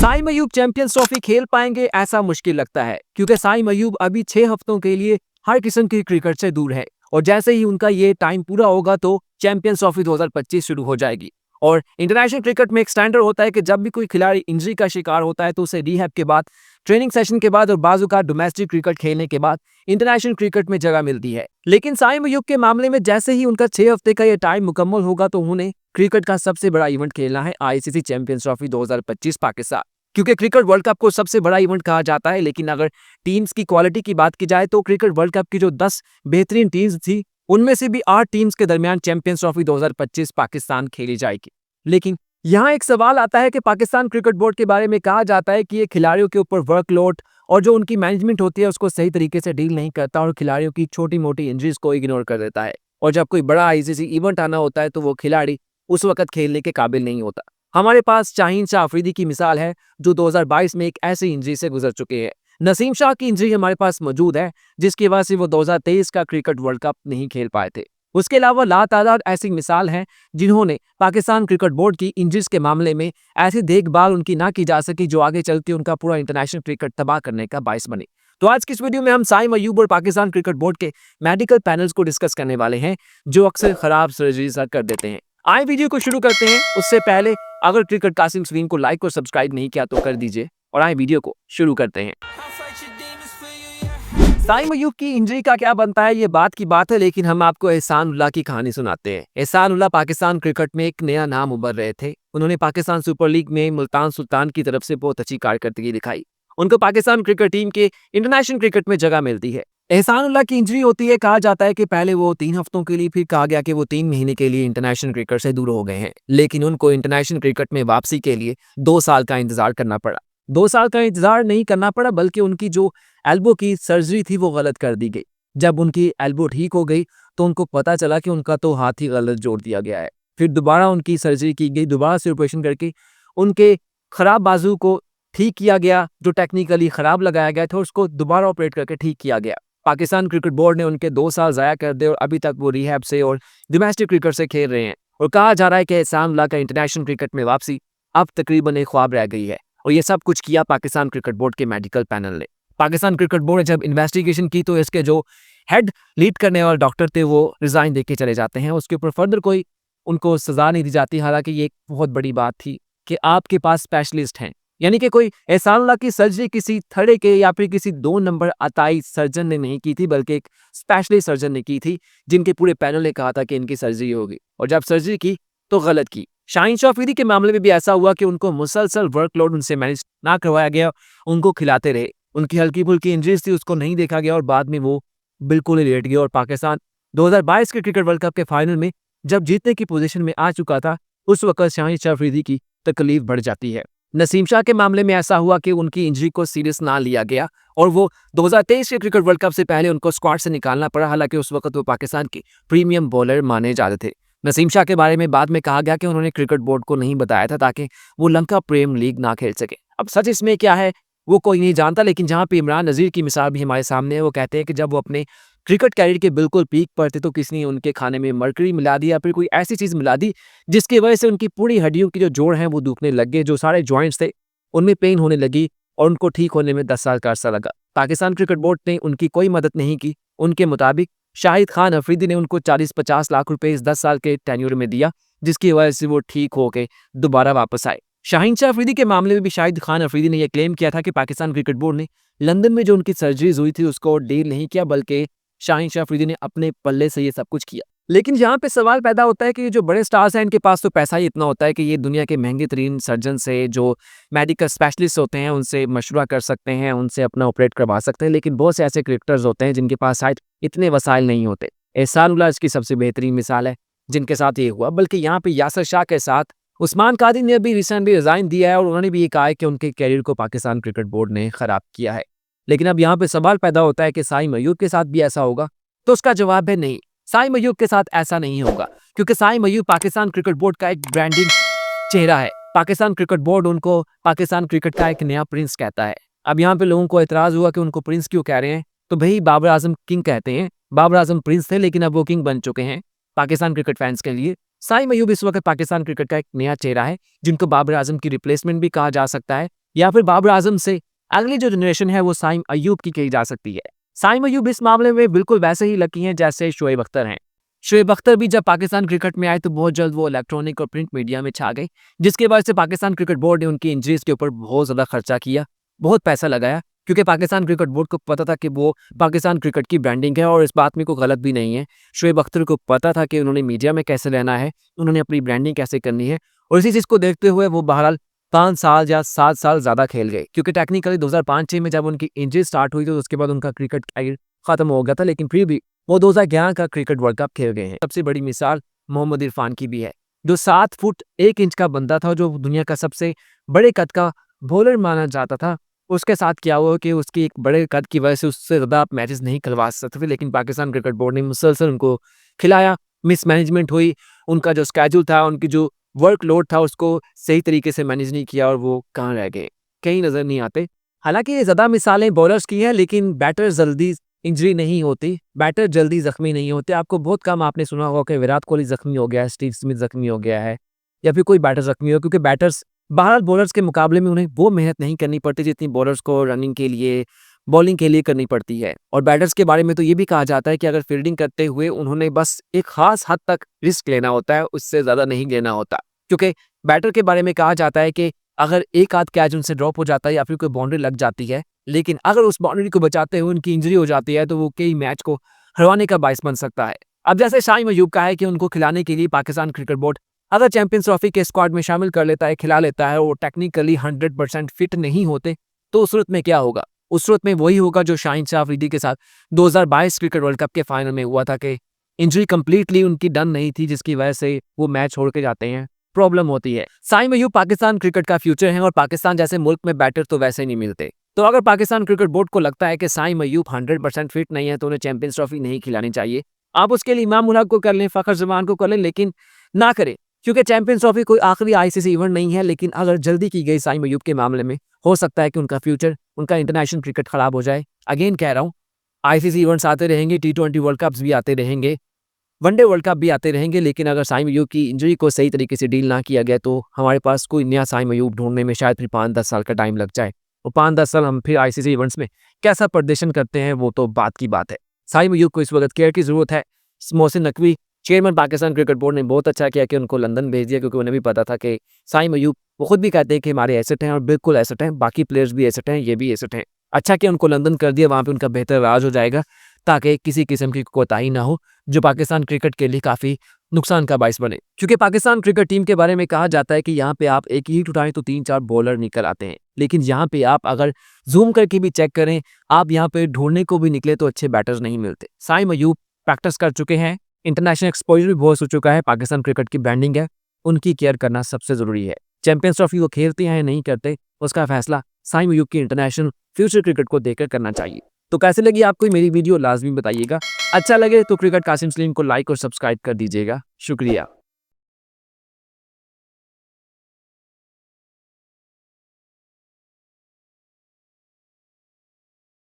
Saim Ayub champions trophy खेल पाएंगे ऐसा मुश्किल लगता है, क्योंकि साइम अयूब अभी 6 हफ्तों के लिए हर किस्म की क्रिकेट से दूर है और जैसे ही उनका ये टाइम पूरा होगा तो चैंपियंस ट्रॉफी 2025 शुरू हो जाएगी। और इंटरनेशनल क्रिकेट में एक स्टैंडर्ड होता है कि जब भी कोई खिलाड़ी इंजरी का शिकार होता है तो उसे रिहैब के बाद, ट्रेनिंग सेशन के बाद और बाजू का डोमेस्टिक क्रिकेट खेलने के बाद इंटरनेशनल क्रिकेट में जगह मिलती है। लेकिन साइम अयूब के मामले में जैसे ही उनका 6 हफ्ते का ये टाइम मुकम्मल होगा तो उन्हें क्रिकेट का सबसे बड़ा इवेंट खेलना है, आईसीसी चैंपियंस ट्रॉफी 2025 पाकिस्तान। क्योंकि क्रिकेट वर्ल्ड कप को सबसे बड़ा इवेंट कहा जाता है, लेकिन अगर टीम्स की क्वालिटी की बात की जाए तो क्रिकेट वर्ल्ड कप की जो 10 बेहतरीन टीम्स थी उनमें से भी 8 टीम्स के दरमियान चैंपियंस ट्रॉफी 2025 पाकिस्तान खेली जाएगी। लेकिन यहाँ एक सवाल आता है कि पाकिस्तान क्रिकेट बोर्ड के बारे में कहा जाता है कि ये खिलाड़ियों के ऊपर वर्कलोड और जो उनकी मैनेजमेंट होती है उसको सही तरीके से डील नहीं करता और खिलाड़ियों की छोटी मोटी इंजरीज को इग्नोर कर देता है, और जब कोई बड़ा आईसीसी इवेंट आना होता है तो वो खिलाड़ी उस वक्त खेलने के काबिल नहीं होता। हमारे पास शाहीन शाह अफरीदी की मिसाल है जो 2022 में एक ऐसी इंजरी से गुजर चुके हैं। नसीम शाह की इंजरी हमारे पास मौजूद है जिसकी वजह से वो 2023 का क्रिकेट वर्ल्ड कप नहीं खेल पाए थे। उसके अलावा लातादाद ऐसी मिसाल हैं जिन्होंने पाकिस्तान क्रिकेट बोर्ड की इंजरीज के मामले में ऐसी देखभाल उनकी ना की जा सकी जो आगे चल के उनका पूरा इंटरनेशनल क्रिकेट तबाह करने का बायस बने। तो आज की इस वीडियो में हम साइम अयूब और पाकिस्तान क्रिकेट बोर्ड के मेडिकल पैनल्स को डिस्कस करने वाले हैं जो अक्सर खराब सर्जरीज कर देते हैं। आए वीडियो को शुरू करते हैं। उससे पहले अगर क्रिकेट कासिम स्क्रीन को लाइक और सब्सक्राइब नहीं किया तो कर दीजिए और आए वीडियो को शुरू करते हैं। साइम अयूब की इंजरी का क्या बनता है ये बात की बात है, लेकिन हम आपको एहसान उल्लाह की कहानी सुनाते हैं। एहसान उल्लाह पाकिस्तान क्रिकेट में एक नया नाम उभर रहे थे। उन्होंने पाकिस्तान सुपर लीग में मुल्तान सुल्तान की तरफ से बहुत अच्छी कारकर्दगी दिखाई। उनको पाकिस्तान क्रिकेट टीम के इंटरनेशनल क्रिकेट में जगह मिलती है। एहसान उल्लाह की इंजरी होती है, कहा जाता है कि पहले वो 3 हफ्तों के लिए, फिर कहा गया कि वो 3 महीने के लिए इंटरनेशनल क्रिकेट से दूर हो गए हैं, लेकिन उनको इंटरनेशनल क्रिकेट में वापसी के लिए 2 साल का इंतजार करना पड़ा। 2 साल का इंतजार नहीं करना पड़ा बल्कि उनकी जो एल्बो की सर्जरी थी वो गलत कर दी गई। जब उनकी एल्बो ठीक हो गई तो उनको पता चला कि उनका तो हाथ ही गलत जोड़ दिया गया है। फिर दोबारा उनकी सर्जरी की गई, दोबारा से ऑपरेशन करके उनके खराब बाजू को ठीक किया गया, जो टेक्निकली खराब लगाया गया था उसको दोबारा ऑपरेट करके ठीक किया गया। पाकिस्तान क्रिकेट बोर्ड ने उनके 2 साल ज़ाया कर दिए और अभी तक वो रिहैब से और डोमेस्टिक क्रिकेट से खेल रहे हैं। और कहा जा रहा है कि एहसान उल्लाह का इंटरनेशनल क्रिकेट में वापसी अब तकरीबन एक ख्वाब रह गई है, और ये सब कुछ किया पाकिस्तान क्रिकेट बोर्ड के मेडिकल पैनल ने। पाकिस्तान क्रिकेट बोर्ड ने जब इन्वेस्टिगेशन की तो इसके जो हेड लीड करने वाले डॉक्टर थे वो रिजाइन देके चले जाते हैं। उसके ऊपर फर्दर कोई उनको सजा नहीं दी जाती। हालांकि ये एक बहुत बड़ी बात थी कि आपके पास स्पेशलिस्ट हैं, यानी कि कोई एहसान उल्लाह की सर्जरी किसी थड़े के या फिर किसी 2 नंबर अताई सर्जन ने नहीं की थी, बल्कि एक स्पेशलिस्ट सर्जन ने की थी जिनके पूरे पैनल ने कहा था कि इनकी सर्जरी होगी, और जब सर्जरी की तो गलत की। शाहीन शाह अफरीदी के मामले में भी ऐसा हुआ कि उनको मुसलसल वर्कलोड उनसे मैनेज ना करवाया गया, उनको खिलाते रहे। उनकी हल्की फुल्की इंजरीज थी उसको नहीं देखा गया और बाद में वो बिल्कुल ही लेट गए। और पाकिस्तान 2022 के क्रिकेट वर्ल्ड कप के फाइनल में जब जीतने की पोजीशन में आ चुका था उस वक्त शाहीन शाह अफरीदी की तकलीफ बढ़ जाती है। नसीम शाह के मामले में ऐसा हुआ कि उनकी इंजरी को सीरियस ना लिया गया और वो 2023 के क्रिकेट वर्ल्ड कप से पहले उनको स्क्वाड से निकालना पड़ा। हालांकि उस वक्त वो पाकिस्तान के प्रीमियम बॉलर माने जाते थे। नसीम शाह के बारे में बाद में कहा गया कि उन्होंने क्रिकेट बोर्ड को नहीं बताया था ताकि वो लंका प्रीमियर लीग ना खेल सके। अब सच इसमें क्या है वो कोई नहीं जानता, लेकिन जहाँ पे इमरान नज़ीर की मिसाल भी हमारे सामने है। वो कहते हैं कि जब वो अपने क्रिकेट कैरियर के बिल्कुल पीक पर थे तो किसी ने उनके खाने में मरकरी मिला दी या फिर कोई ऐसी चीज़ मिला दी जिसकी वजह से उनकी पूरी हड्डियों की जो जोड़ हैं वो दुखने लग गए, जो सारे जॉइंट्स थे उनमें पेन होने लगी और उनको ठीक होने में 10 साल का अरसा लगा। पाकिस्तान क्रिकेट बोर्ड ने उनकी कोई मदद नहीं की। उनके मुताबिक शाहिद खान अफरीदी ने उनको 40-50 लाख रुपए इस 10 साल के टेन्योर में दिया, जिसकी वजह से वो ठीक होकर दोबारा वापस आए। शाहीन शाह अफरीदी के मामले में भी शाहिद खान अफरीदी ने यह क्लेम किया था कि पाकिस्तान क्रिकेट बोर्ड ने लंदन में जो उनकी सर्जरीज हुई थी उसको डील नहीं किया, बल्कि शाहीन शाह अफरीदी ने अपने पल्ले से ये सब कुछ किया। लेकिन यहाँ पे सवाल पैदा होता है कि जो बड़े स्टार्स हैं इनके पास तो पैसा ही इतना होता है कि ये दुनिया के महंगे तरीन सर्जन से, जो मेडिकल स्पेशलिस्ट होते हैं, उनसे मशवरा कर सकते हैं, उनसे अपना ऑपरेट करवा सकते हैं। लेकिन बहुत से ऐसे क्रिकेटर्स होते हैं जिनके पास शायद इतने वसाइल नहीं होते। एहसान उल्लाह इसकी सबसे बेहतरीन मिसाल है जिनके साथ ये हुआ। बल्कि यहाँ पे यासर शाह के साथ उस्मान कादिर ने अभी रिसेंटली रिजाइन दिया है और उन्होंने भी ये कहा है कि उनके कैरियर को पाकिस्तान क्रिकेट बोर्ड ने खराब किया है। लेकिन अब यहाँ पे सवाल पैदा होता है कि साइम अयूब के साथ भी ऐसा होगा, तो उसका जवाब है नहीं। साइम अयूब के साथ ऐसा नहीं होगा, क्योंकि साइम अयूब पाकिस्तान क्रिकेट बोर्ड का एक ब्रांडिंग चेहरा है। पाकिस्तान क्रिकेट बोर्ड उनको पाकिस्तान क्रिकेट का एक नया प्रिंस कहता है। अब यहाँ पे लोगों को एतराज हुआ कि उनको प्रिंस क्यों कह रहे हैं, तो भाई बाबर आजम किंग कहते हैं। बाबर आजम प्रिंस थे लेकिन अब वो किंग बन चुके हैं पाकिस्तान क्रिकेट फैंस के लिए। साइम अयूब इस वक्त पाकिस्तान क्रिकेट का एक नया चेहरा है जिनको बाबर आजम की रिप्लेसमेंट भी कहा जा सकता है। या फिर बाबर आजम से अगली जो जनरेशन है वो साइम अयूब की कही जा सकती है। साइम अयूब इस मामले में बिल्कुल वैसे ही लकी हैं जैसे शोएब अख्तर हैं। शोएब अख्तर भी जब पाकिस्तान क्रिकेट में आए तो बहुत जल्द वो इलेक्ट्रॉनिक और प्रिंट मीडिया में छा गए, जिसके वजह से पाकिस्तान क्रिकेट बोर्ड ने उनकी इंजरीज के ऊपर बहुत ज़्यादा खर्चा किया, बहुत पैसा लगाया, क्योंकि पाकिस्तान क्रिकेट बोर्ड को पता था कि वो पाकिस्तान क्रिकेट की ब्रांडिंग है और इस बात में कोई गलत भी नहीं है। शोएब अख्तर को पता था कि उन्होंने मीडिया में कैसे रहना है, उन्होंने अपनी ब्रांडिंग कैसे करनी है, और इसी चीज़ को देखते हुए वो बहरहाल 5 साल या 7 साल ज़्यादा खेल गए, क्योंकि टेक्निकली 2005-6 में जब उनकी इंजरी स्टार्ट हुई तो उसके बाद उनका क्रिकेट कैरियर खत्म हो गया था, लेकिन फिर भी वो 2011 का क्रिकेट वर्ल्ड कप खेल गए हैं। सबसे बड़ी मिसाल मोहम्मद इरफान की भी है, जो 7 फुट 1 इंच का बंदा था, जो दुनिया का सबसे बड़े कद का बॉलर माना जाता था। उसके साथ क्या हुआ कि उसकी एक बड़े कद की वजह से उससे ज़्यादा आप मैचेस नहीं खिलवा सकते थे, लेकिन पाकिस्तान क्रिकेट बोर्ड ने मुसलसल उनको खिलाया, मिसमैनेजमेंट हुई, उनका जो स्केड्यूल था, उनकी जो वर्कलोड था उसको सही तरीके से मैनेज नहीं किया और वो कहाँ रह गए, कहीं नज़र नहीं आते। हालांकि ये ज़्यादा मिसालें बॉलर्स की हैं, लेकिन बैटर जल्दी इंजरी नहीं होती, बैटर जल्दी ज़ख्मी नहीं होते। आपको बहुत कम आपने सुना होगा कि विराट कोहली ज़ख्मी हो गया है, स्टीव स्मिथ ज़ख्मी हो गया है, या फिर कोई बैटर ज़ख्मी हो, क्योंकि बैटर्स बहरहाल बॉलर्स के मुकाबले में उन्हें वो मेहनत नहीं करनी पड़ती जितनी बॉलर्स को रनिंग के लिए, बॉलिंग के लिए करनी पड़ती है। और बैटर्स के बारे में तो ये भी कहा जाता है कि अगर फील्डिंग करते हुए उन्होंने बस एक खास हद तक रिस्क लेना होता है, उससे ज़्यादा नहीं लेना होता। क्योंकि बैटर के बारे में कहा जाता है कि अगर एक आध कैच उनसे ड्रॉप हो जाता है या फिर कोई बाउंड्री लग जाती है, लेकिन अगर उस बाउंड्री को बचाते हुए उनकी इंजरी हो जाती है तो वो कई मैच को हरवाने का बाइस बन सकता है। अब जैसे शाहिन अयूब का है कि उनको खिलाने के लिए पाकिस्तान क्रिकेट बोर्ड अगर चैंपियंस ट्रॉफी के स्क्वाड में शामिल कर लेता है, खिला लेता है, और टेक्निकली 100% फिट नहीं होते, तो उस सूरत में क्या होगा? उस सूरत में वही होगा जो शाहिन शाह अफरीदी के साथ 2022 क्रिकेट वर्ल्ड कप के फाइनल में हुआ था कि इंजरी कंप्लीटली उनकी डन नहीं थी, जिसकी वजह से वो मैच छोड़ के जाते हैं, प्रॉब्लम होती है। साइम अयूब पाकिस्तान क्रिकेट का फ्यूचर है और पाकिस्तान जैसे मुल्क में बैटर तो वैसे नहीं मिलते। तो अगर पाकिस्तान क्रिकेट बोर्ड को लगता है कि साइम अयूब 100% फिट नहीं है तो उन्हें चैंपियंस ट्रॉफी नहीं खिलानी चाहिए, आप उसके लिए इमाम उल हक को कर लें, फ़खर जमान को कर लें, लेकिन ना करें, क्योंकि चैंपियंस ट्रॉफी कोई आखिरी आईसीसी इवेंट नहीं है। लेकिन अगर जल्दी की गई साइम अयूब के मामले में हो सकता है कि उनका फ्यूचर, उनका इंटरनेशनल क्रिकेट खराब हो जाए। अगेन कह रहा हूँ, आईसीसी इवेंट्स आते रहेंगे, T20 वर्ल्ड कप्स भी आते रहेंगे, वनडे वर्ल्ड कप भी आते रहेंगे, लेकिन अगर साइम अयूब की इंजरी को सही तरीके से डील ना किया गया तो हमारे पास कोई नया साइम अयूब ढूंढने में शायद फिर 5-10 साल का टाइम लग जाए, और 5-10 साल हम फिर आईसीसी इवेंट्स में कैसा प्रदर्शन करते हैं वो तो बात की बात है। साइम अयूब को इस वक्त केयर की जरूरत है। Mohsin Naqvi, chairman Pakistan cricket board, ने बहुत अच्छा किया कि उनको लंदन भेज दिया, क्योंकि उन्हें भी पता था कि साइम अयूब, वो खुद भी कहते हैं कि हमारे एसेट हैं, और बिल्कुल एसेट हैं, बाकी प्लेयर्स भी एसेट हैं, ये भी एसेट हैं। अच्छा कि उनको लंदन कर दिया, वहाँ पे उनका बेहतर इलाज हो जाएगा, ताकि किसी किस्म की कोताही ना हो जो पाकिस्तान क्रिकेट के लिए काफ़ी नुकसान का बाइस बने। क्योंकि पाकिस्तान क्रिकेट टीम के बारे में कहा जाता है कि यहाँ पे आप एक हिट उठाएं तो 3-4 बॉलर निकल आते हैं, लेकिन यहाँ पे आप अगर जूम करके भी चेक करें, आप यहाँ पे ढूंढने को भी निकले तो अच्छे बैटर्स नहीं मिलते। साइम अयूब प्रैक्टिस कर चुके हैं, इंटरनेशनल एक्सपोजर भी बहुत हो चुका है, पाकिस्तान क्रिकेट की ब्रांडिंग है, उनकी केयर करना सबसे जरूरी है। चैंपियंस ट्रॉफी वो खेलते हैं या नहीं करते, उसका फैसला साइम अयूब की इंटरनेशनल फ्यूचर क्रिकेट को देखकर करना चाहिए। तो कैसे लगी आपको मेरी वीडियो, लाजमी बताइएगा। अच्छा लगे तो क्रिकेट कासिम सलीम को लाइक और सब्सक्राइब कर दीजिएगा। शुक्रिया।